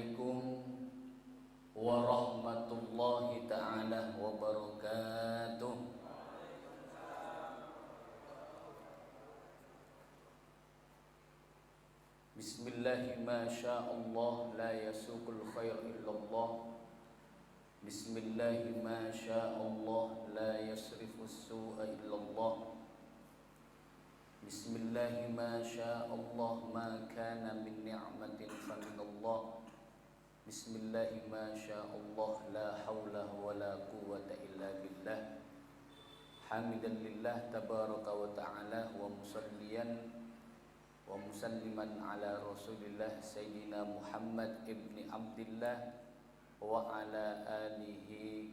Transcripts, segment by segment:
Assalamualaikum warahmatullahi ta'ala wabarakatuh. Bismillahi ma sya'allah la yasuqul khair illallah. Bismillahi ma sya'allah la yasrifus su'a illallah. Bismillahi ma sya'allah ma kana min ni'matin faminallah. Bismillahi ma sya'allah la hawla wa la quwwata illa billah. Hamidan lillah tabaraka wa ta'ala wa musalliyan wa musalliman ala rasulillah sayyidina Muhammad ibni Abdillah wa ala alihi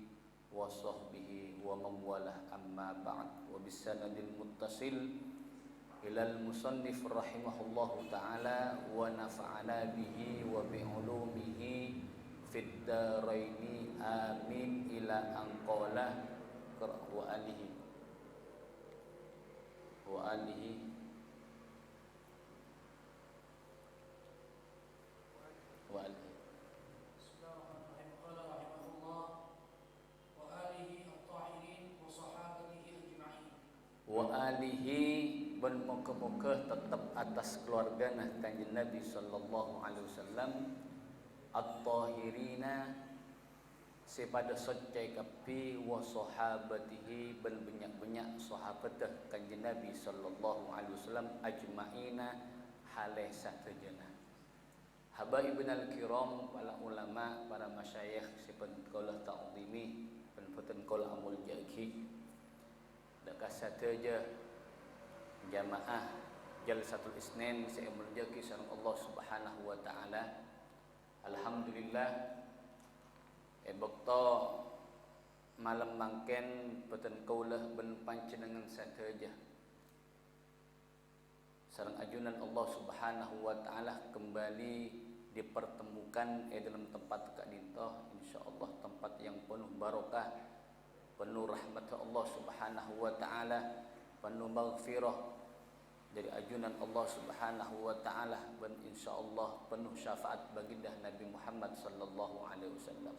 wa sahbihi wa mawalah amma ba'd. Wa bisanadil muttasil ilal musannif rahimahullahu ta'ala wa nafa'ana bihi wa bi'ulumihi fid daraini amin ila anqala wa alihi wa alihi wa alihi. Bismillahirrahmanirrahim. Qala rahimahullah wa alihi at-tahirin wa sahabatihi ajma'in. Wa alihi ben moga-moga tetap atas keluarga Kanjeng Nabi sallallahu alaihi wasallam at-tahirina sepada socai kapi wa sahabatihi ben banyak-banyak sahabat Kanjeng Nabi sallallahu alaihi wasallam ajma'ina halih satejana. Habaibun al-kiram, para ulama, para masyayikh sipen kaulah ta'zimi ben puten kaulah amul jaki dekat sateja jamaah Jalsatul Isnin saya merjaki sareng Allah Subhanahu wa taala. Alhamdulillah bekto malam mangken peten kaulah ben panjenengan sateja sareng ajunan Allah Subhanahu wa taala kembali dipertemukan dalam tempat kak dintoh, insyaallah tempat yang penuh barokah, penuh rahmat Allah Subhanahu wa taala, penuh maghfirah dari ajunan Allah Subhanahu wa taala, dan insyaallah penuh syafaat baginda Nabi Muhammad sallallahu alaihi wasallam.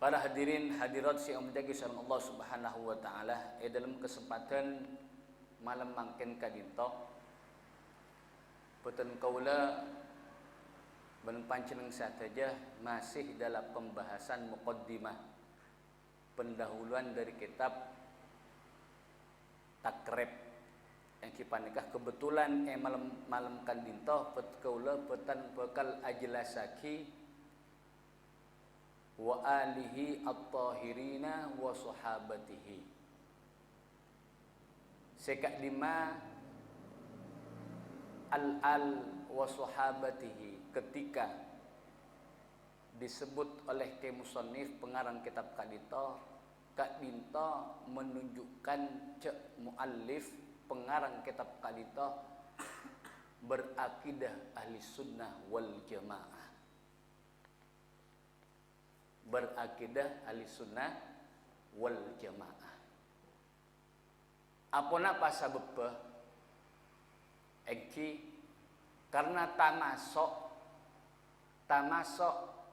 Para hadirin hadirat yang menjagi sareng Allah Subhanahu wa taala, dalam kesempatan malam mangken kadinto puten kaula ben panjenengan sateja masih dalam pembahasan muqaddimah, pendahuluan dari kitab takrib yang kipanikah kebetulan malam kandinto pet kaula petan bekal ajlasaki wa alihi at-tahirina wa sahabatihi sekak lima al wa sahabatihi ketika disebut oleh musannif pengarang kitab kadito Kak Dinto menunjukkan cek muallif pengarang kitab kadito berakidah ahli sunnah wal jamaah, berakidah ahli sunnah wal jamaah. Apa napa sabab eki karena tamasok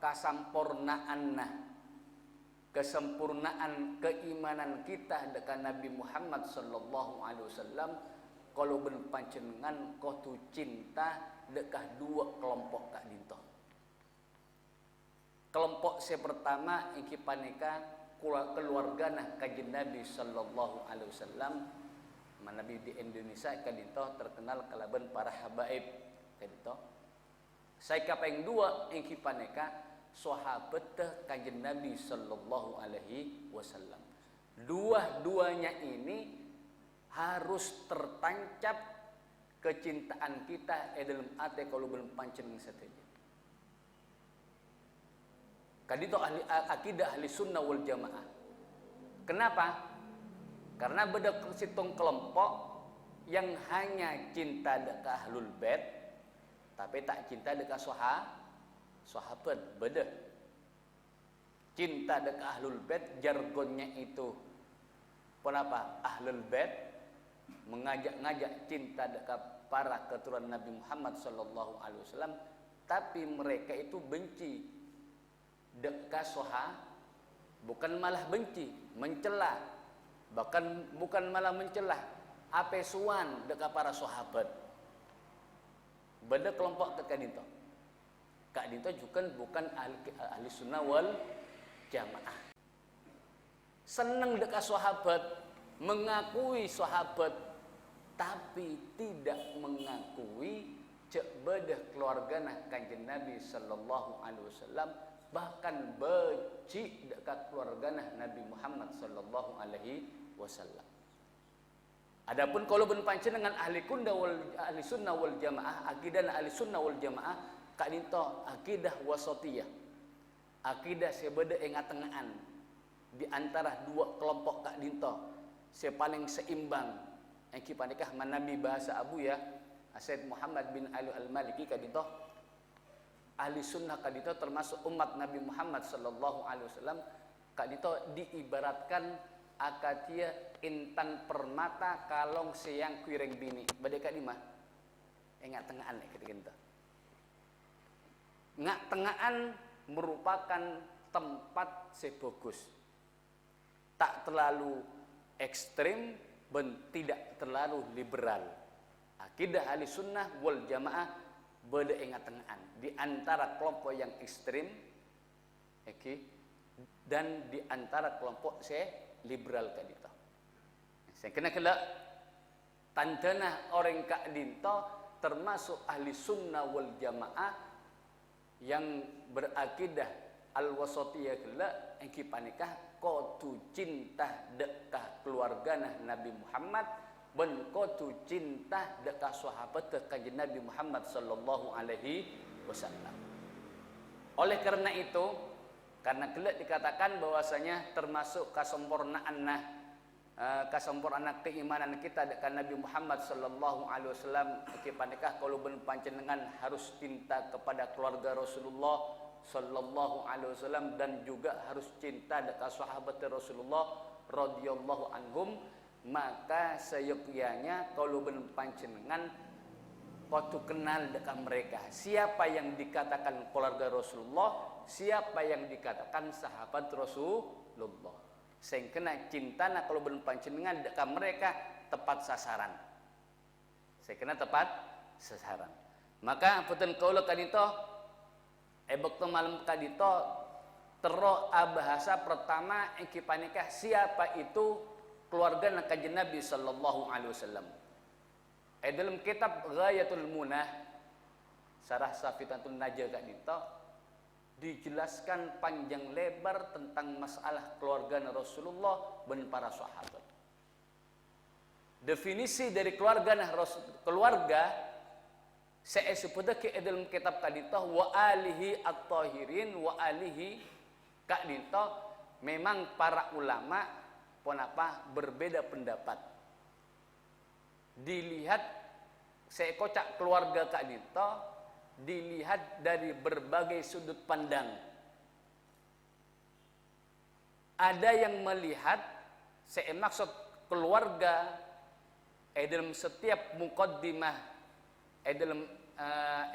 kasampurnaanna kesempurnaan keimanan kita dengan Nabi Muhammad sallallahu alaihi wasallam kalau ben panjenengan kau tu cinta dekah dua kelompok kak dinto. Kelompok yang pertama iki paneka keluarga Kanjeng Nabi sallallahu alaihi wasallam. Nabi di Indonesia kak dinto terkenal kalaban para habaib kak dinto. Saya kapeng dua iki paneka sahabat Kanjeng Nabi sallallahu alaihi wasallam. Dua-duanya ini harus tertancap kecintaan kita dalam hati kalau belum panjenengan sateja. Kadito ahli akidah ahli sunnah wal jamaah. Kenapa? Karena beda situng kelompok yang hanya cinta dekat ahlul bait tapi tak cinta dekat sahabat. Beda. Cinta dekat ahlul bait jargonnya itu kenapa? Ahlul bait mengajak-ngajak cinta dekat para keturunan Nabi Muhammad sallallahu alaihi wasallam tapi mereka itu benci deka soha, bukan malah benci, mencela, bahkan bukan malah mencela, apesuan deka para sahabat. Beda kelompok Kak Dinto. Kak Dinto juga bukan ahli sunnah wal jamaah. Senang deka sahabat, mengakui sahabat, tapi tidak mengakui cek bedah keluarga Kanjeng Nabi sallallahu alaihi wasallam, bahkan benci dekat keluarga Nabi Muhammad sallallahu alaihi wasallam. Adapun kalau berpancen dengan ahli sunnah wal jamaah, akidah ahli sunnah wal jamaah, Kak Dinto akidah wasatiyah, akidah sebeda engat-tengahan di antara dua kelompok Kak Dinto, paling seimbang. Engki panikah manabi bahasa Abu ya, Said Muhammad bin Ali Al-Maliki Kak Dinto, ahli sunnah Kak Dinto termasuk umat Nabi Muhammad sallallahu alaihi wasallam. Kak Dinto diibaratkan akatia intan permata kalong siang kuireng bini. Badai Kak Dima engat tengahan Kak Dinto. Ngak tengahan merupakan tempat sebagus, tak terlalu ekstrim dan tidak terlalu liberal. Akidah ahli sunnah wal jamaah beda engat tengahan di antara kelompok yang ekstrim dan di antara kelompok liberal Kak Dinto. Saya kena tandana orang Kak Dinto termasuk ahli sunnah wal jamaah yang berakidah al-wasatiyah kela engki panikah kotu cinta dekah keluarga Nabi Muhammad ben kotu cinta dekah sahabat Kanjeng Nabi Muhammad sallallahu alaihi wasallam. Oleh karena itu, karena kelak dikatakan bahwasanya termasuk kesempurnaan keimanan kita dengan Nabi Muhammad sallallahu alaihi wasallam, kita nikah kalau ben panjenengan harus cinta kepada keluarga Rasulullah sallallahu alaihi wasallam dan juga harus cinta dekat sahabat Rasulullah radhiyallahu anhum, maka seyogyanya kalau ben panjenengan waktu kenal dekat mereka siapa yang dikatakan keluarga Rasulullah, siapa yang dikatakan sahabat Rasulullah. Sing kena cintana kalau ben panjenengan dekat mereka tepat sasaran. Saya kena tepat sasaran. Maka punten kaula kadito bekto malam kadito tero bahasa pertama engki panikah siapa itu keluarga Kanjeng Nabi sallallahu alaihi wasallam. Dalam kitab Ghayatul Munah Sarah Safitatun Najah kadito dijelaskan panjang lebar tentang masalah keluarga Rasulullah dan para sahabat. Definisi dari keluarga saya sebutnya ke dalam kitab kadito wa alihi at-tahirin wa alihi kadito, memang para ulama ponapa berbeda pendapat. Dilihat saya kocak keluarga kadito dilihat dari berbagai sudut pandang. Ada yang melihat saya maksud keluarga dalam setiap muqaddimah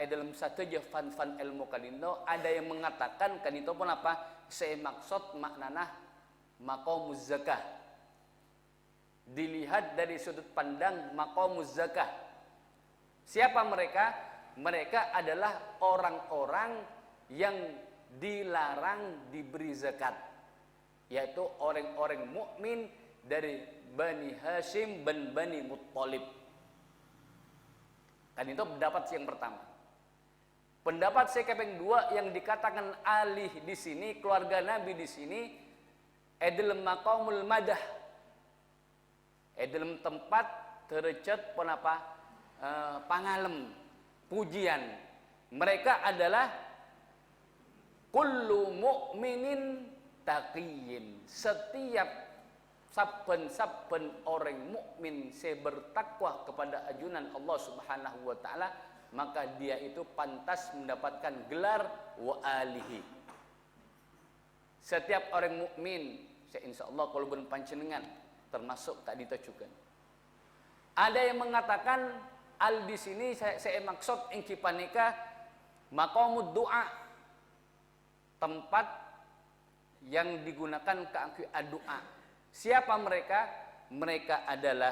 dalam satu fan ilmu kadito ada yang mengatakan kadito pun apa saya maksud maknana maqamuz zakah. Dilihat dari sudut pandang maqamuz zakah. Siapa mereka? Mereka adalah orang-orang yang dilarang diberi zakat, yaitu orang-orang mukmin dari Bani Hashim dan Bani Muttalib. Kan itu pendapat yang pertama. Pendapat saya yang kedua yang dikatakan alih di sini keluarga Nabi di sini adalah maqamul madah. Dalam tempat tercet penapa pangalem pujian. Mereka adalah kullu mu'minin taqiyyin. Setiap saben orang mukmin saya bertakwa kepada ajunan Allah Subhanahu wa taala, maka dia itu pantas mendapatkan gelar wa alihi. Setiap orang mukmin, saya insyaallah kalau ben panjenengan termasuk tadi juga. Ada yang mengatakan al di sini saya maksud engki panika Maqamud du'a, tempat yang digunakan ke doa. Siapa mereka? Mereka adalah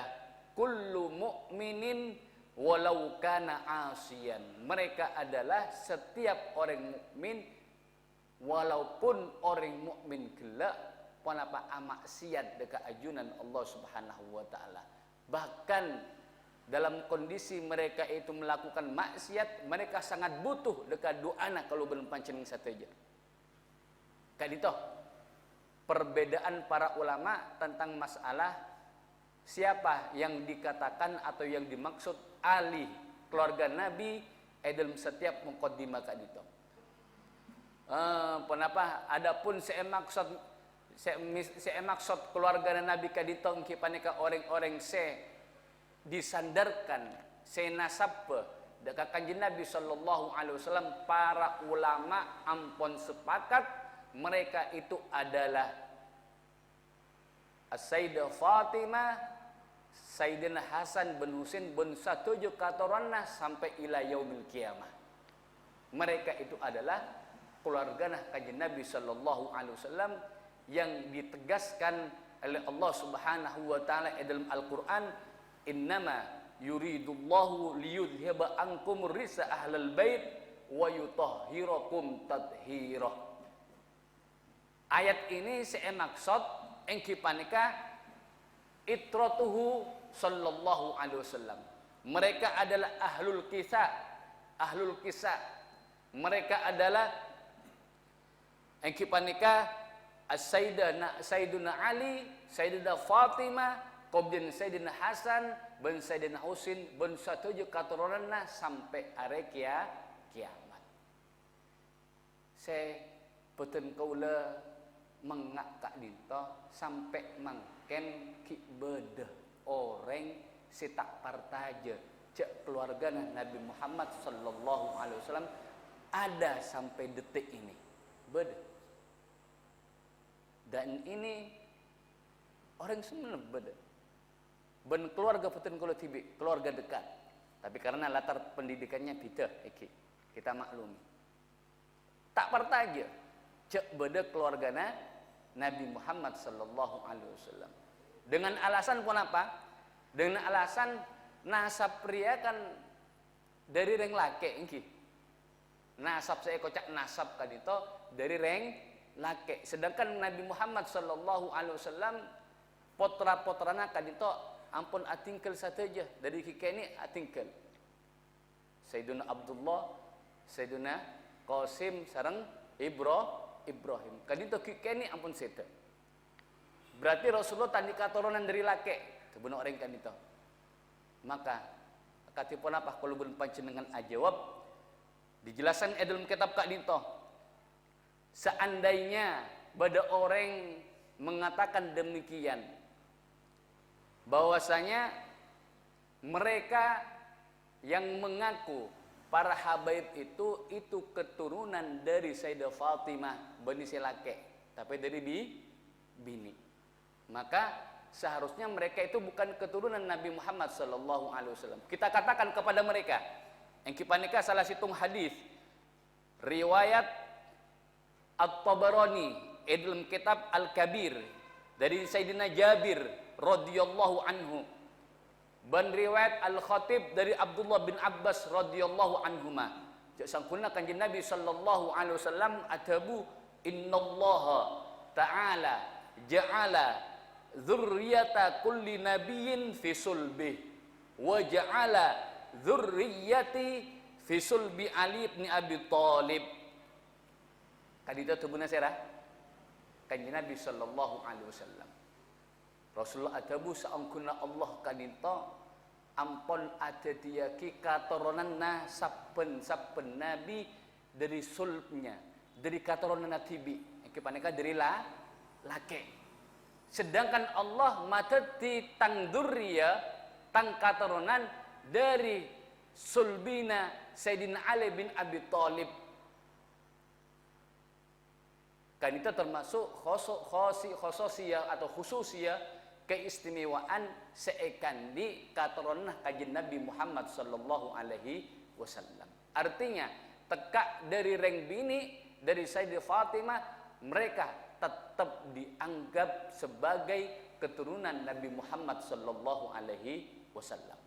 kullu mu'minin walau kana asiyan. Mereka adalah setiap orang mukmin walaupun orang mukmin gelak panapa amaksiat dekat ajunan Allah Subhanahu wa taala. Bahkan dalam kondisi mereka itu melakukan maksiat, mereka sangat butuh dekat doana kalau belum pancening sateja. Kadito perbedaan para ulama tentang masalah siapa yang dikatakan atau yang dimaksud ahli keluarga Nabi dalam setiap muqaddimah kadito. Kenapa? Adapun saya maksud keluarga Nabi kadito engki paneka orang-orang disandarkan nasab dekat kanjeng Nabi sallallahu alaihi wasallam. Para ulama ampun sepakat mereka itu adalah Sayyidah Fatimah, Sayyidina Hasan bin Husain bin satuju katoranna sampai ila yaumil kiamah. Mereka itu adalah keluarga kanjeng Nabi sallallahu alaihi wasallam yang ditegaskan oleh Allah Subhanahu wa taala dalam Al-Qur'an, innama yuridullahu liyudhhiba ankum risa ahlal bait wa yutahhirakum tathira. Ayat ini saya maksud engki panika itratuhu sallallahu alaihi wasallam. Mereka adalah ahlul kisah. Mereka adalah engki panika Sayyidina Ali, Sayyidina Fatimah, kemudian Sayyidina Hasan bin Sayyidina Husain bin satuju katurunan sampai hari kiamat. Saya peten kaula mengakak dinto sampai mangken ki bedah orang si tak partaja cek keluarga Nabi Muhammad sallallahu alaihi wasallam ada sampai detik ini bedah. Dan ini orang semua bedah. Ben keluarga peten kula tibi, keluarga dekat. Tapi karena latar pendidikannya beda kita maklumi. Tak partaja cek beda keluargana Nabi Muhammad sallallahu alaihi wasallam. Dengan alasan pun apa? Dengan alasan nasab pria kan dari reng laki engki. Nasab saya kocak nasab kadito dari reng laki. Sedangkan Nabi Muhammad sallallahu alaihi wasallam potra-potrana kadito ampun atingkel sateja dari kikeni atingkel. Sayyidina Abdullah, Sayyidina Qasim sareng Ibrahim. Kadito kikeni ampun sete. Berarti Rasulullah tadi katurunan dari laki. Sebenarnya orang kadito. Maka katipun apa kalau belum panjenengan ajawab dijelaskan dalam kitab kadito. Seandainya pada orang mengatakan demikian bahwasanya mereka yang mengaku para habaib itu keturunan dari Sayyidah Fatimah bani Silake, tapi dari bini. Maka seharusnya mereka itu bukan keturunan Nabi Muhammad sallallahu alaihi wasallam. Kita katakan kepada mereka, yang kipanika salah situng hadis riwayat At-Tabarani dalam kitab Al-Kabir dari Sayyidina Jabir radhiyallahu anhu, ban riwayat Al-Khatib dari Abdullah bin Abbas radhiyallahu anhuma. Sangkuna kanjeng Nabi sallallahu alaihi wasallam atabu innallaha ta'ala ja'ala dzurriyyata kulli nabiyyin fi sulbih wa ja'ala dzurriyyati fi sulbi Ali bin Abi Thalib. Kadita tubuna serah kanjeng Nabi sallallahu alaihi wasallam. Rasulullah atabu saangkuna Allah kadita ampun ada diaki katurunan saben nabi dari sulbnya, dari katurunan nabi. Iki paneka dari laki. Sedangkan Allah matati tang durriya tang katurunan dari sulbina Sayyidina Ali bin Abi Thalib. Kan itu termasuk khososiyah atau khususiyah keistimewaan seekan di katurunan kajian Nabi Muhammad sallallahu alaihi wasallam. Artinya tekak dari reng bini dari Sayyidah Fatimah, mereka tetap dianggap sebagai keturunan Nabi Muhammad sallallahu alaihi wasallam.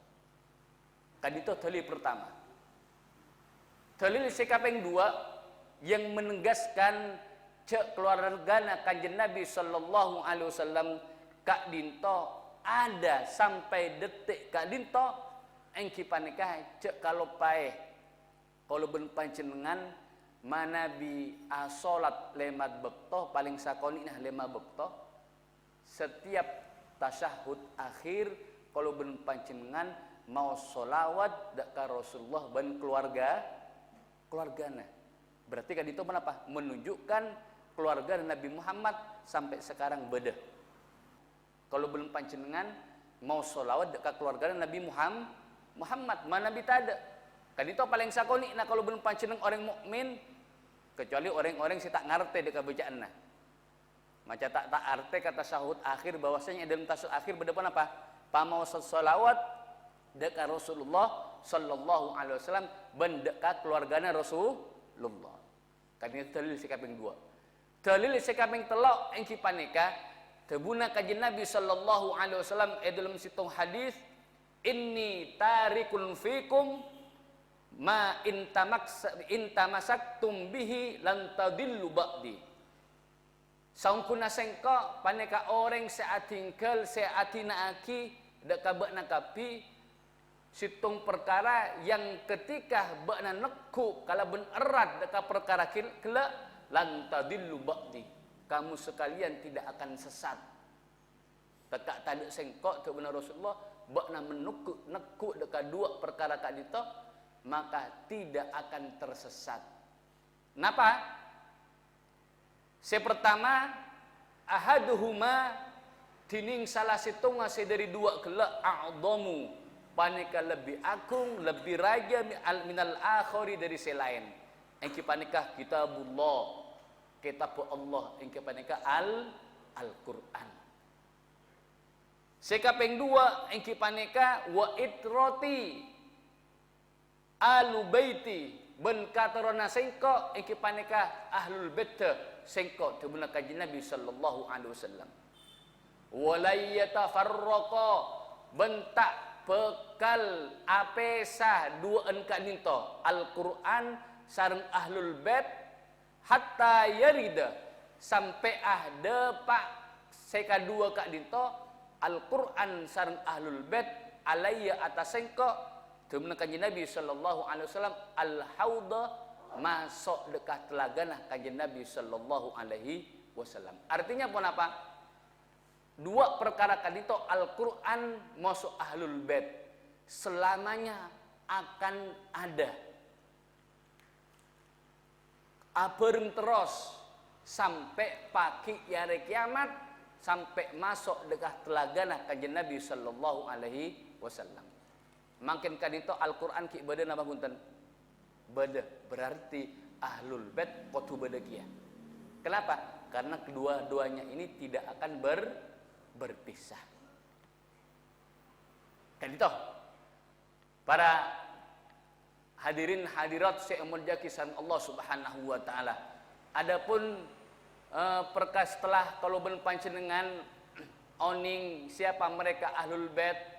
Kan itu dalil pertama. Dalil sekaping dua yang menegaskan cek keluarga Kanjeng Nabi sallallahu alaihi wasallam kak dinto ada sampai detik kak dinto engki panikah cek kalau pae kalau ben panjenengan manabi salat lemat bekto paling sakoni nah lema bekto setiap tasyahud akhir kalau ben panjenengan mau sholawat ka Rasulullah dan keluargana. Berarti kan itu kenapa? Menunjukkan keluarga Nabi Muhammad sampai sekarang beda. Kalau belum panjenengan mau sholawat ka keluarga Nabi Muhammad mana Nabi tak ada. Kan itu paling sakoni nah kalau belum panjenengan orang mukmin kecuali orang-orang yang tak ngerti dekat bacaan nah. Macam tak arti kata syahud akhir bahwasanya dalam tasyahud akhir berdepan apa? Pamau sholawat dekat Rasulullah sallallahu alaihi wasallam ben dekat keluarganya Rasulullah. Kan itu dalil sekaping dua. Dalil sekaping telok engki panika tebuna kajian Nabi sallallahu alaihi wasallam dalam situng hadis inni tarikun fikum ma intamasaktum bihi lan tadillu ba'di. Saungkuna sengko paneka orang seatingkel seatina aki deka bakna kapi situng perkara yang ketika bakna neku kalau ben erat deka perkara kela lan tadillu ba'di. Kamu sekalian tidak akan sesat. Tekak tadi sengko tu benar Rasulullah bakna menukuk neku deka dua perkara kadito maka tidak akan tersesat. Kenapa? Sepertama ahaduhuma tining salah situng ngasih dari dua kelak a'dhamu panika lebih agung lebih raja minal akhari dari selain. Engki panika kitabullah kitab Allah engki panika Al-Qur'an. Sekaping dua engki panika wa itrati alu baiti ben katarona sengko engki panika ahlul bait sengko tebuna kajian Nabi sallallahu alaihi wasallam walay yatafarraqa bentak bekal apesa duaan ka ninto Al-Qur'an sareng ahlul bait hatta yarida sampai depak seka dua ka dinto Al-Qur'an sareng ahlul bait alayya atas sengko tebuna kajian Nabi sallallahu alaihi wasallam al-hauda masuk dekat telagana kajian Nabi sallallahu alaihi wasallam. Artinya pun apa? Dua perkara kadito Al-Qur'an masuk ahlul bait selamanya akan ada. Abareng terus sampai pagi hari kiamat sampai masuk dekat telagana kajian Nabi sallallahu alaihi wasallam. Makin kadito Al-Qur'an ki beda napa punten? Beda berarti ahlul bait potu beda kia. Kenapa? Karena kedua-duanya ini tidak akan berpisah. Kadito para hadirin hadirat seumurja kisan Allah Subhanahu wa taala. Adapun perkara setelah kalau ben panjenengan oning siapa mereka ahlul bait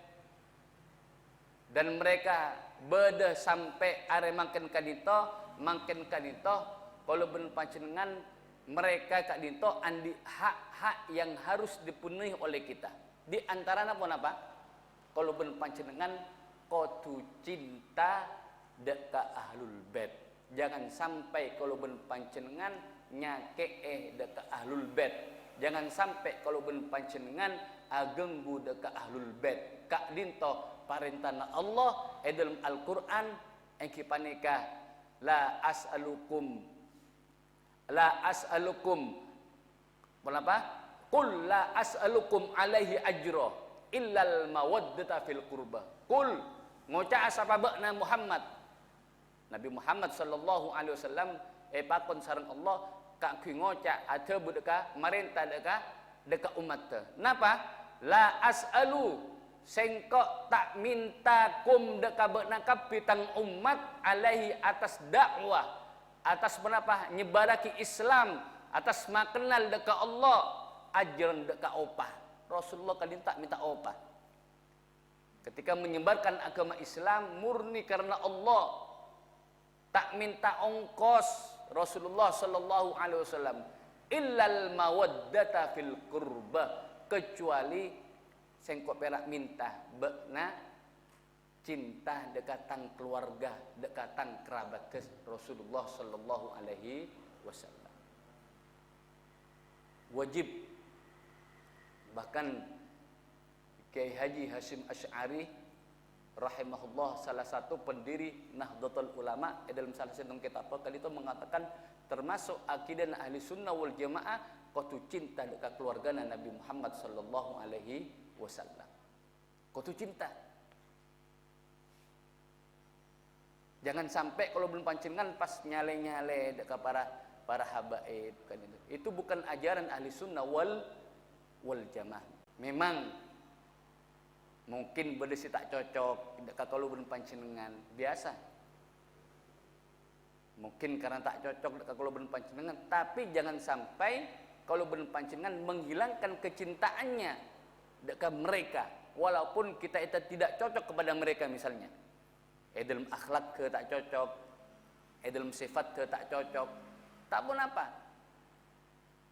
dan mereka beda sampai are makin kadito kalau ben panjenengan mereka kadito andi hak-hak yang harus dipenuhi oleh kita. Di antaranya pun apa? Kalau ben panjenengan kudu cinta deka ahlul bait. Jangan sampai kalau ben panjenengan nyake deka ahlul bait. Jangan sampai kalau ben panjenengan agenggu deka ahlul bait. Kak dinto parentana Allah dalam Al-Qur'an engki panika la as'alukum apa? Qul la as'alukum alaihi ajra illal mawaddata fil qurba. Qul ngoca asapa bakna Muhammad. Nabi Muhammad sallallahu alaihi wasallam pakon sareng Allah kak ki ngoca ada budeka marenta deka umat teh. Napa? La as'alu sengkok tak minta kum deka benakap pitang umat alaihi atas dakwah, atas menapa nyebaraki Islam, atas makenal deka Allah, ajaran deka opah. Rasulullah kadin tak minta opah. Ketika menyebarkan agama Islam murni karena Allah, tak minta ongkos. Rasulullah sallallahu alaihi wasallam illal mawaddata fil qurba, kecuali sengkok perak minta bekna cinta dekatan keluarga, dekatan kerabat ke Rasulullah sallallahu alaihi wasallam. Wajib. Bahkan Kiai Haji Hasyim Asy'ari rahimahullah, salah satu pendiri Nahdlatul Ulama, dalam salah satu kitab kali itu mengatakan termasuk akidah ahli sunnah wal jamaah kudu cinta dekat keluarga Nabi Muhammad sallallahu alaihi wasallam. Kudu cinta. Jangan sampai kalau belum pancingan pas nyale-nyale dekat para habaib kan itu. Itu bukan ajaran ahli sunnah wal jamaah. Memang mungkin berdesi tak cocok kalau belum pancingan biasa. Mungkin karena tak cocok kalau belum pancingan, tapi jangan sampai kalau belum pancingan menghilangkan kecintaannya dekat mereka, walaupun kita itu tidak cocok kepada mereka misalnya. Dalam akhlak ke tak cocok, dalam sifat ke tak cocok, tak pun apa.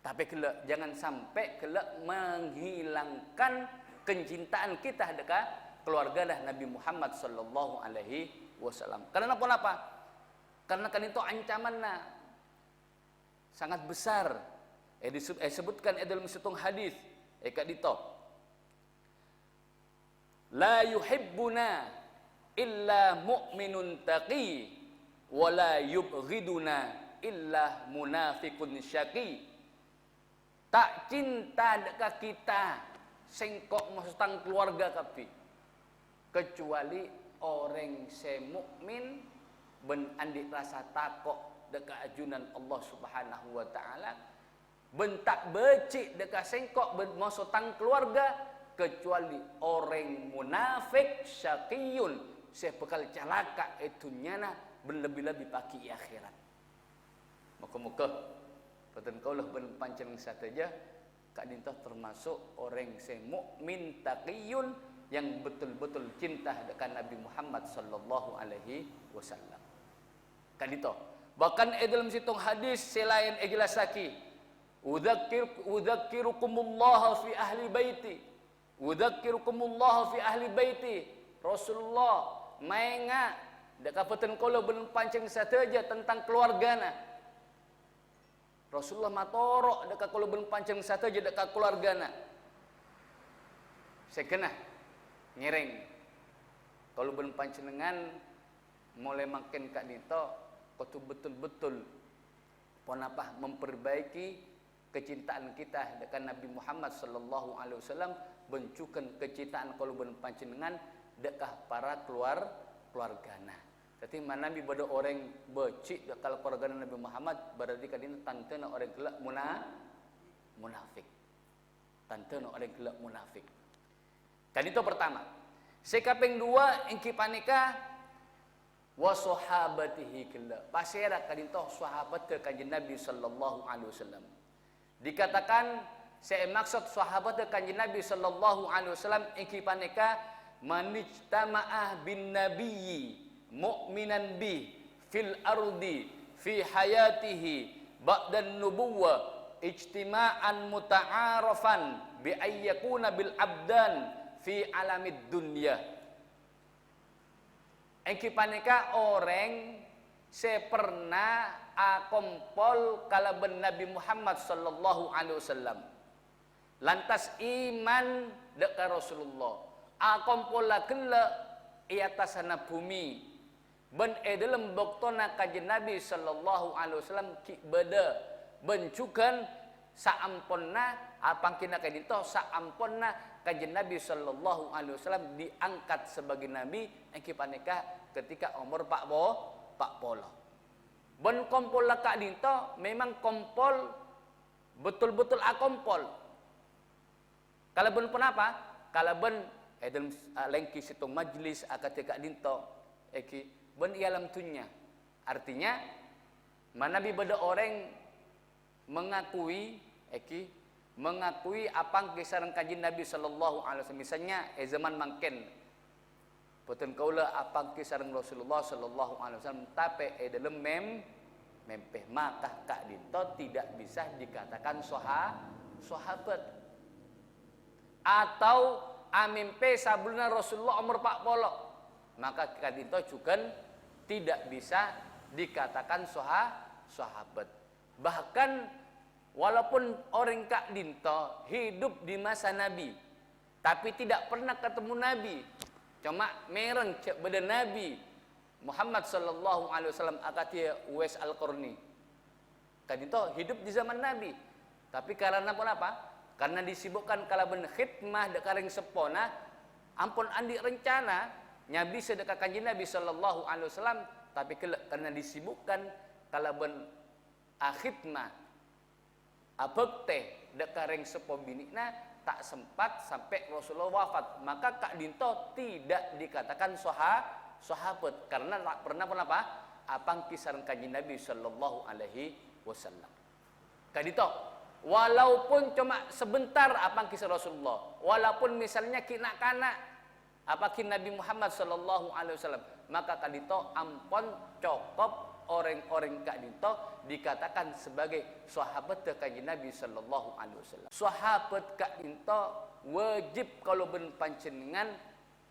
Tapi kelak jangan sampai kelak menghilangkan kecintaan kita dekat keluarga Nabi Muhammad sallallahu alaihi wasallam. Karena apa? Karena kan itu ancamannya sangat besar. Sebutkan dalam satu hadis kak dito. La yuhibbuna illa mu'minun taqi wa la yubghiduna illa munafiqun syaqi. Tak cinta dekat kita sengkok masutang keluarga kapi, kecuali orang semukmin ben andi rasa takok dekat ajunan Allah Subhanahu wa taala, bentak becik dekat sengkok ben masutang keluarga, kecuali orang munafik syaqiyun sepekal calaka itu nyana ben lebih-lebih paki akhirat. Muka-muka peten kaulah ben pancen sateja Kak Dintoh termasuk orang yang mukmin taqiyun yang betul-betul cinta dengan Nabi Muhammad sallallahu alaihi wasallam. Kak Dintoh bahkan dalam situng hadis selain jelasaki udzakkirukumullah fi ahli baiti, udzakkirukumullah fi ahli baiti. Rasulullah mainga dekat peten kala ben pancing sateja tentang keluargana. Rasulullah matorok dekat kalau belum pancing satu je dekat keluargana. Saya kena ngereng. Kalau belum pancenengan mulai makin Kak Dito, kau tu betul-betul ponapah memperbaiki kecintaan kita dekat Nabi Muhammad sallallahu alaihi wasallam, bencukan kecintaan kalau belum pancenengan dekat para keluargana. Jadi mana Nabi pada orang becik kalau keluarga Nabi Muhammad berarti kadin tantena orang kelak munafik. Tantena orang kelak munafik. Kan itu pertama. Sekaping dua engki panika wa sahabatihi kelak. Pasera kadin toh sahabat ke kanjeng Nabi sallallahu alaihi wasallam. Dikatakan saya maksud sahabat ke kanjeng Nabi sallallahu alaihi wasallam engki panika manijtama'ah bin nabiyyi mu'minan bi fil ardi fi hayatihi ba'dan nubuwah ijtima'an muta'arafan bi ayyakuna bil abdan fi alamid dunya. Engki panika orang sepernah akompol kalaben Nabi Muhammad sallallahu alaihi wasallam. Lantas iman dekat Rasulullah. Akompol lakela iatasana bumi. Ben dalam boktona kajian Nabi sallallahu alaihi wasallam ki beda bencukan saamponna apang kina kadito saamponna kajian Nabi sallallahu alaihi wasallam diangkat sebagai nabi engki paneka ketika umur 40. Ben kompol Kak Dinto memang kompol betul-betul akompol. Kalau ben penapa? Kalau ben dalam lengki situng majlis akatika dinto ben ialam tunya. Artinya manabi beda orang mengakui apang kisaran kajian Nabi sallallahu alaihi wasallam. Misalnya zaman mangken putun kaula apang kisaran Rasulullah sallallahu alaihi wasallam tapi dalam mempeh maka kak dinto tidak bisa dikatakan sahabat. Atau amimpe sabulna Rasulullah umur 40, maka kak dinto juga tidak bisa dikatakan sahabat. Bahkan walaupun orang kak dinto hidup di masa Nabi tapi tidak pernah ketemu Nabi, cuma mereng cek beda Nabi Muhammad sallallahu alaihi wasallam akatia Uwais Al-Qarni. Kak dinto hidup di zaman Nabi, tapi karena apa? Karena disibukkan kalaban khidmah dekaring sepona, ampun andi rencana nyabi sedekah kanjeng Nabi sallallahu alaihi wasallam, tapi karena disibukkan kalaban khidmah abekte dekaring sepo binikna tak sempat sampai Rasulullah wafat, maka kak dinto tidak dikatakan sahabat karena tak pernah apa apang kisaran kanjeng Nabi sallallahu alaihi wasallam. Kak dinto walaupun cuma sebentar apang kisah Rasulullah, walaupun misalnya kina-kana apakin Nabi Muhammad sallallahu alaihi wasallam, maka kak dinto ampun cokop orang-orang kak dinto dikatakan sebagai sahabat kanjeng Nabi sallallahu alaihi wasallam. Sahabat kak dinto wajib kalau ben panjenengan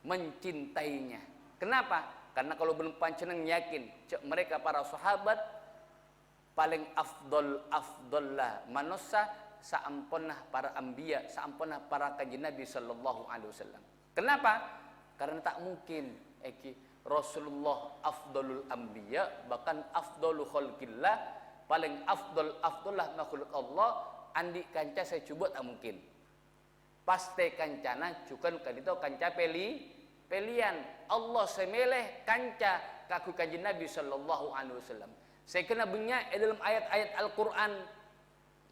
mencintainya. Kenapa? Karena kalau ben panjenengan yakin mereka para sahabat paling afdollah manusia saampunah para anbiya, saampunah para kanjeng Nabi sallallahu alaihi wasallam. Kenapa? Karena tak mungkin Rasulullah afdalul anbiya, bahkan afdalul khalqillah, paling afdallah makhluk Allah, andi kanca saya coba tak mungkin. Pasti kancana cukan kadito kanca pelian. Allah semeleh kanca kaku kanjeng Nabi sallallahu alaihi wasallam. Saya kena benyak dalam ayat-ayat Al-Qur'an.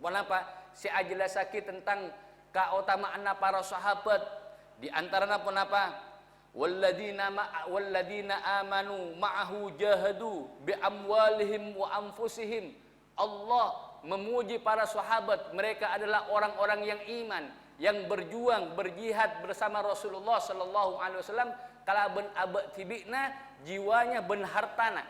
Kenapa? Saya jelasaki tentang keutamaan para sahabat. Di antaranya apa? Walladzina amanu ma'ahu jahadu bi amwalihim wa anfusihim. Allah memuji para sahabat, mereka adalah orang-orang yang iman, yang berjuang, berjihad bersama Rasulullah sallallahu alaihi wasallam kalaben abad tibikna jiwanya ben hartana.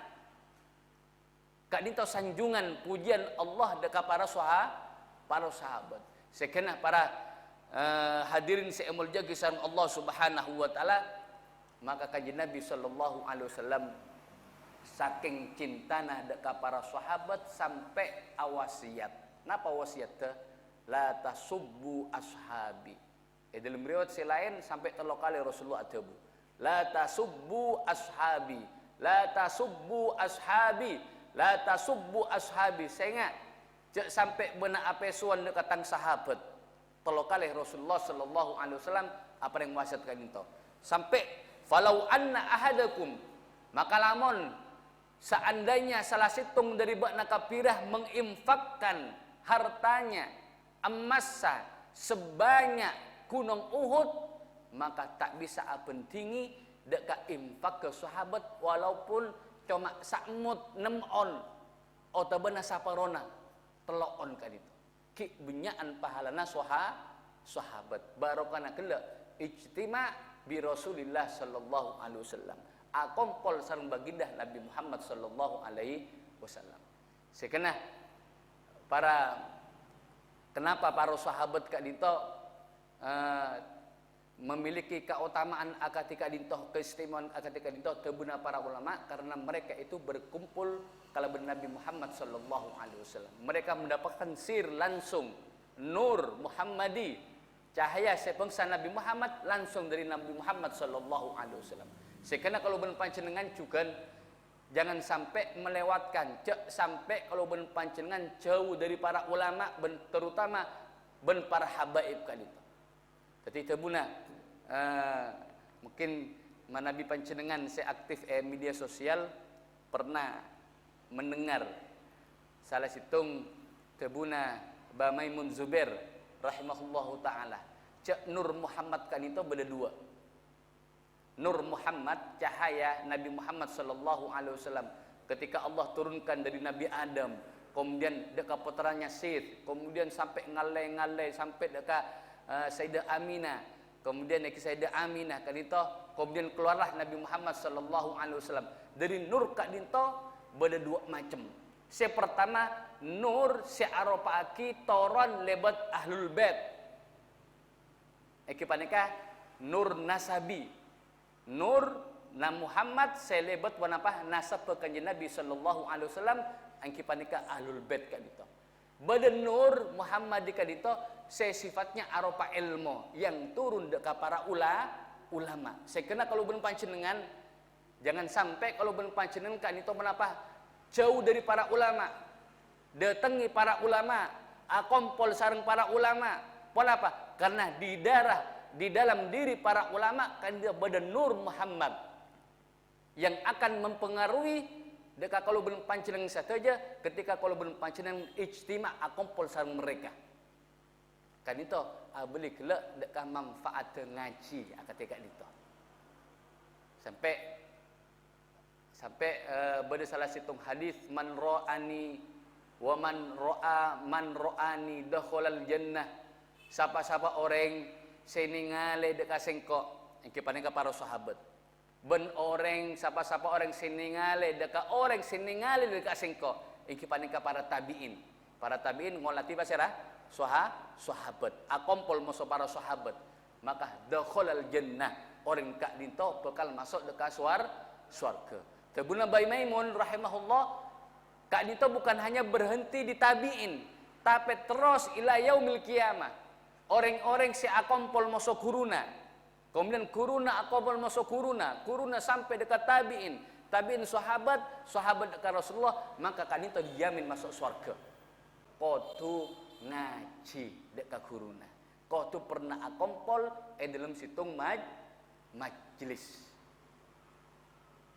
Kak dinto sanjungan pujian Allah dekat para sahabat. Sekena para hadirin seemul jagisan Allah Subhanahu wa taala, maka kanjeng Nabi sallallahu alaihi wasallam saking cintana dekat para sahabat sampai awasiat. Napa wasiat teh? La tasubbu ashabi. Dalam riwayat lain sampai 3 kali Rasulullah adabu. La tasubbu ashabi. La tasubbu ashabi. La tasubbu ashabi. Saya ingat sampai benak apesuan dekatan sahabat. 3 kali Rasulullah sallallahu alaihi wasallam apa yang wasiat kan itu. Sampai falau anna ahadakum, maka lamun seandainya salah situng dari bakna kapirah menginfakkan hartanya emasnya sebanyak gunung Uhud, maka tak bisa apentingi dekat infak ke sahabat walaupun cuma sakmut 6 on atau benar saparona 3 on kan itu ki benyaan pahalana sahabat barokana kela ijtima bi Rasulillah sallallahu alaihi wasallam akompol sareng bagindah Nabi Muhammad sallallahu alaihi wasallam. Sekena kenapa para sahabat kak dinto memiliki keutamaan akatika dinto, keistimewaan akatika dinto tebuna para ulama karena mereka itu berkumpul kalaban Nabi Muhammad sallallahu alaihi wasallam. Mereka mendapatkan sir langsung nur Muhammadi, cahaya sepengsa Nabi Muhammad langsung dari Nabi Muhammad sallallahu alaihi wasallam. Sekena kalau ben panjenengan juga jangan sampai melewatkan, sampai kalau ben panjenengan jauh dari para ulama, terutama ben para habaib kan itu. Jadi tebuna mungkin manabi panjenengan saya aktif media sosial pernah mendengar salah situng tebuna Ba Maimun Zubair rahimahullahu taala cek Nur Muhammad kan itu beda 2. Nur Muhammad, cahaya Nabi Muhammad sallallahu alaihi wasallam ketika Allah turunkan dari Nabi Adam, kemudian dekat putranya Sith, kemudian sampai ngalai-ngalai sampai dekat Sayyidah Aminah, kemudian dekat Sayyidah Aminah kan itu, kemudian keluarlah Nabi Muhammad sallallahu alaihi wasallam. Dari nur kak dinto beda dua macam. Si pertama nur si aropaki toron lebat ahlul bait. Eki paneka nur nasabi. Nur na Muhammad selebat wanapa nasab ke kanjeng Nabi sallallahu alaihi wasallam angki panika ahlul bait ka dito. Badan nur Muhammad ka dito sifatnya aropa ilmu yang turun ke para ulama. Saya kena kalau ben panjenengan jangan sampai kalau ben panjenengan kan itu menapa jauh dari para ulama. Datangi para ulama, akompol sareng para ulama. Kenapa? Karena di dalam diri para ulama kan dia badan nur Muhammad yang akan mempengaruhi deka kalau belum panceneng saja ketika kalau belum panceneng ijtima akompol sareng mereka kan itu abeli kelak deka manfaat ngaji ketika itu sampai pada salah satu hadis man ra'ani wa man ra'ani dakhalal jannah, siapa orang seningale deka sengko engke paneka para sahabat ben orang siapa orang seningale deka orang seningale deka sengko engke paneka para tabiin ngolati basera sahabat akompol moso para sahabat maka dakhalal jannah orang kak dinto bakal masuk deka swarga. Tabuna Bayi Maimun rahimahullah kak dinto bukan hanya berhenti di tabiin tapi terus ila yaumil qiyamah. Orang-orang si akompol masuk kuruna, kemudian kuruna akompol masuk kuruna sampai dekat tabiin sahabat dekat Rasulullah, maka kan itu dijamin masuk surga. Kotu ngaji dekat kuruna, kotu pernah akompol dalam situng majlis,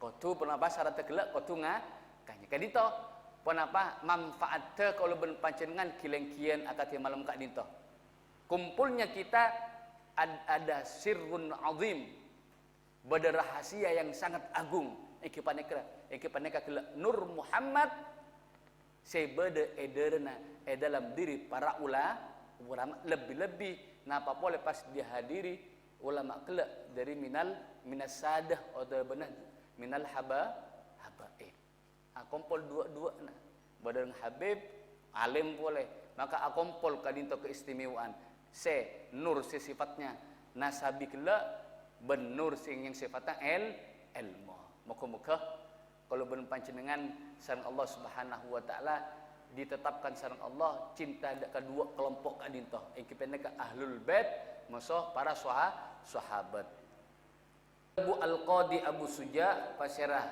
kotu pernah bahasa rata gelak kotu ngakanya kan itu, kenapa manfaatnya kalau ben panjenengan kilengkian akati malam kak dinto. Kumpulnya kita ada sirrun azim, bada rahasia yang sangat agung. Iki paneka nur Muhammad sebeda ederna dalam diri para ulama lebih napa boleh pas dihadiri ulama kelak dari minas sadah atau benar minal habaib. Akompol dua badan habib alim boleh maka akompol kadinto keistimewaan. Nur sifatnya nasabi kela ben nur sing yang sifatnya ilmu. Muka-muka kalau ben panjenengan sareng Allah Subhanahu wa taala ditetapkan sareng Allah cinta dekat dua kelompok kadinto engke pendeka ahlul bait masa para sahabat. Abu Al-Qadi Abu Suja pasirah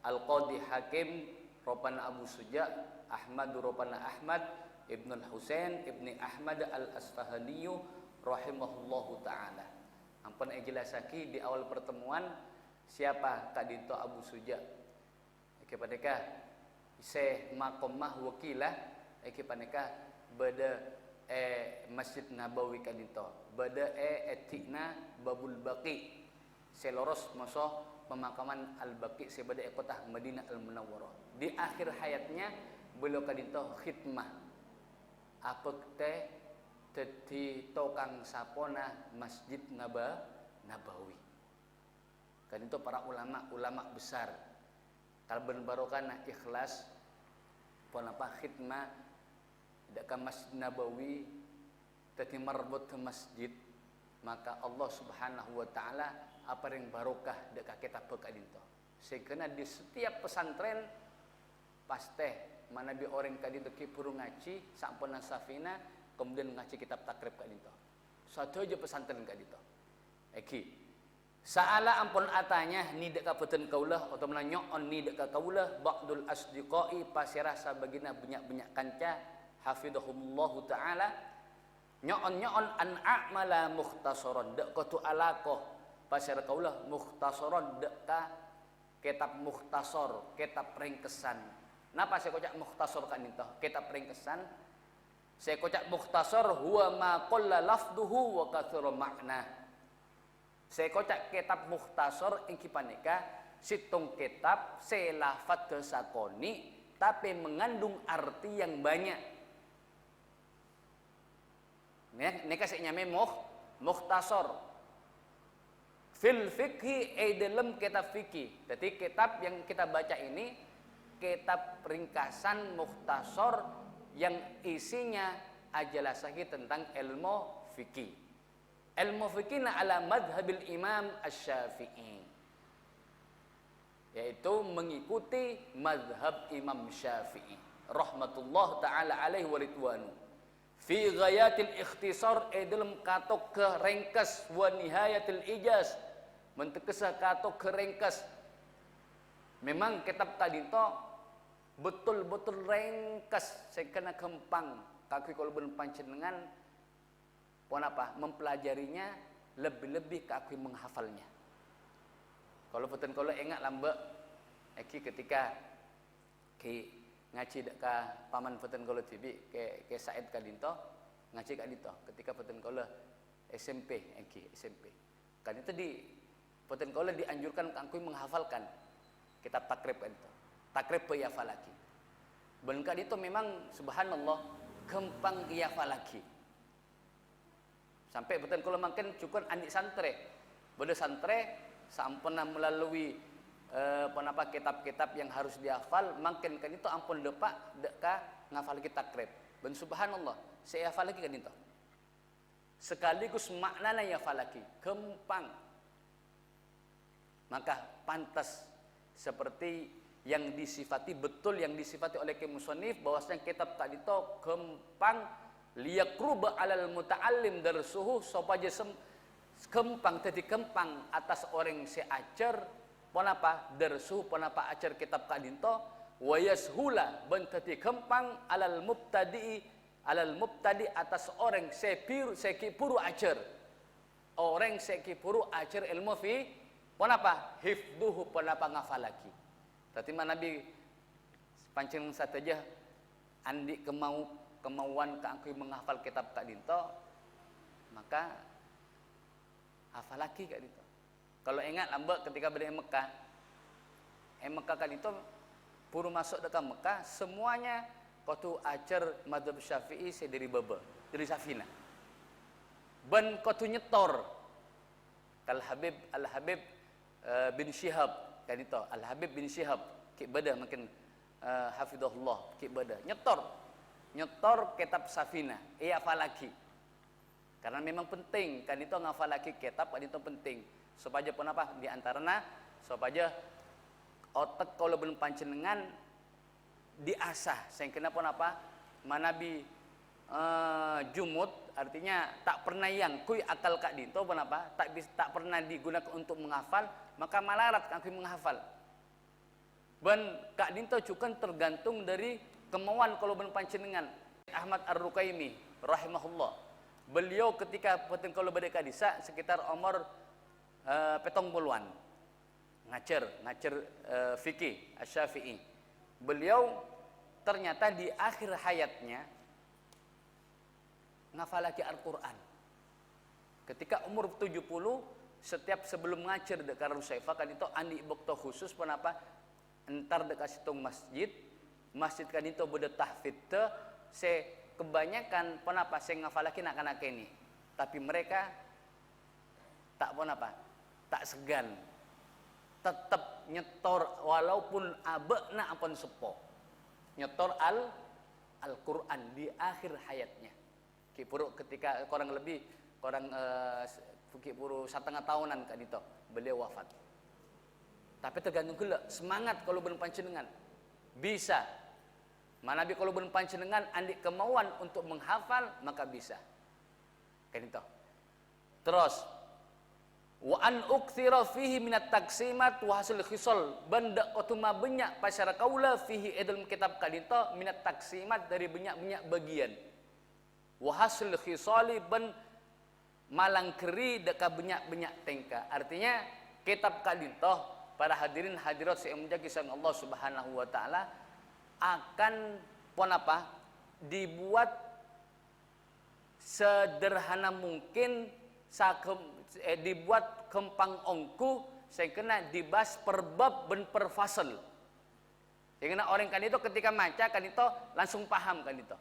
Al-Qadi Hakim ropana Abu Suja Ahmad ropana Ahmad Ibnu Husain Ibni Ahmad Al-Asfahaniyu rahimahullahu ta'ala. Ampun jelasaki di awal pertemuan siapa kadinto Abu Suja kepadeka Syekh Maqammah wakilah kepadeka bada Masjid Nabawi kadinto bada etikna Babul Baqi seloros masa pemakaman Al-Baqi sebada kota Madinah Al-Munawwarah. Di akhir hayatnya beliau kadinto khidmah apa teh teti tokang sapona Masjid Nabawi. Kan itu para ulama besar. Kalben barokana ikhlas ponapa khidmah dekat Masjid Nabawi teti marbut ke masjid maka Allah Subhanahu wa taala apa yang barokah dekat kita pekat itu. Sekena di setiap pesantren pasti mana bi orang kadinto ki puru ngaji sampun safina kemudian ngaji kitab takrib kadinto. Satu aja pesantren kadinto. Eki. Saala ampun atanya ni dek kapeuten kaulah atau menanyoon ni dek kaulah ba'dul asdiqai pasirah sabagina banyak-banyak kanca hafidhahumullah taala nyoon an a'mala mukhtasaran dek kotu alaqah pasirah kaulah mukhtasaran dek ka kitab mukhtasar kitab ringkesan. Napa saya kocak mukhtasar kan itu? Kitab ringkesan. Saya kocak mukhtasar huwa ma qalla lafduhu wa katsura makna. Saya kocak kitab mukhtasar ingki paneka situng kitab selafat kesakoni tapi mengandung arti yang banyak. Neka saya nyame mukhtasar fil fikhi dalam kitab fikih. Jadi kitab yang kita baca ini kitab ringkasan mukhtasar yang isinya ajelasahi tentang ilmu fikih. Ilmu fikih ala madhabil Imam Asy-Syafi'i, yaitu mengikuti madhab Imam Syafi'i rahmatullah ta'ala alaihi wa ridwanu fi ghayatil ikhtisar dalam katok kerengkas wa nihayatil ijaz mentekesa katok kerengkas. Memang kitab tadi to betul-betul ringkas sekena kempang kaki kalau ben panjenengan pon apa mempelajarinya lebih-lebih kaki menghafalnya. Kalau betul kalau ingat lambe eki ketika ki ngaji dek ka paman betul kalau tibi ke Said Kadinto ngaji Kadinto ketika betul kalau SMP SMP kan itu di betul kalau dianjurkan kangkui menghafalkan kitab takrib itu takrib peyafal lagi ben itu memang subhanallah gampang iyafal lagi sampai betul kalau makin cukup andik santre beda santre sampena melalui penapa kitab-kitab yang harus dihafal makin kan itu ampun depak deka ngafal kita takrib ben subhanallah saya hafal lagi kan itu sekaligus maknanya hafal lagi gampang maka pantas seperti yang disifati betul yang disifati oleh musannif bahwasanya kitab tadi itu gampang liyaqruba alal muta'allim darsuhu supaya kempang tadi kempang atas orang si ajar ponapa darsuhu ponapa ajar kitab kadinto wa yashula ben tadi kempang alal mubtadi atas orang sekipuru ajar orang sekipuru ajar ilmu fi ponapa hifduhu ponapa ngafal lagi tadi mana nabi pancing saja andi kemauan keangkui menghafal kitab Kak Dinto maka hafal lagi Kak Dinto. Kalau ingat lambek ketika berada di Mekah Kak Dinto puru masuk dekat Mekah semuanya kau tu ajar madhab Syafi'i saya dari Baba dari Safina ben kau tu nyetor Al Habib bin Syihab Kak Dinto Al Habib bin Syihab kibadah makin hafizahullah kibadah nyetor kitab Safina hafal lagi karena memang penting kan itu ngafal lagi kitab kan itu penting supaya kenapa di antaranya supaya otak kalau belum panjenengan diasah sehingga kenapa manabi jumud artinya tak pernah yang kui akal Kak Dinto kenapa tak pernah digunakan untuk menghafal maka malarat kaki menghafal ben Kak Dinto juga tergantung dari kemauan kalau ben panjenengan Ahmad Ar-Rukaimi rahimahullah beliau ketika penting kalau berdeka disa sekitar umur 70-an ngajar fikih Asy-Syafi'i beliau ternyata di akhir hayatnya ngafal lagi Al-Qur'an ketika umur 70 setiap sebelum ngajar dekat Rusaifa kan itu andi bokto khusus kenapa entar dekat situng masjid kan itu beda tahfidz se kebanyakan kenapa saya ngafalakin anak-anak ini tapi mereka tak tak segan tetap nyetor walaupun abekna apun sepo nyetor Al-Qur'an di akhir hayatnya kipuru ketika kurang lebih kipuru setengah tahunan kan itu beliau wafat tapi tergantung gula semangat kalau ben panjenengan bisa manabi kalau ben panjenengan andik kemauan untuk menghafal maka bisa kan itu terus wa an uktsira fihi minat taksimat wa hasil khisal benda otuma banyak pasyara kaula fihi dalam kitab kadito minat taksimat dari banyak bagian wa hasil khisali ben malangkeri deka banyak tengka artinya kitab kadito para hadirin hadirat yang menjadi kisah Allah Subhanahu wa taala akan dibuat sederhana mungkin dibuat kempang ongku saya kena dibahas per bab ben per fasal. Saya kena orang kan itu ketika maca kan itu langsung paham kan itu.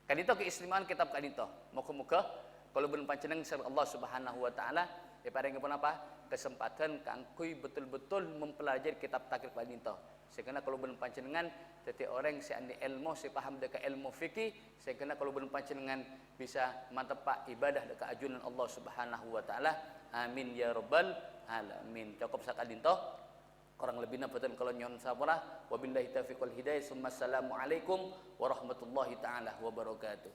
Kan itu keistimewaan kitab kan itu. Muga-muga kalau ben panjenengan sir Allah Subhanahu wa taala diparingipun apa? Kesempatan kangkui betul-betul mempelajari kitab takrib kan itu. Saya kena kalau ben panjenengan jadi orang si andi ilmu si paham dekat ilmu fikih, saya kena kalau ben panjenengan bisa mantap pak ibadah dekat ajunan Allah Subhanahu wa taala. Amin ya rabbal alamin. Cukup sakadinto. Kurang lebihnya betul kalau nyon sabara. Wabillahi taufiq wal hidayah. Assalamualaikum warahmatullahi taala wabarakatuh.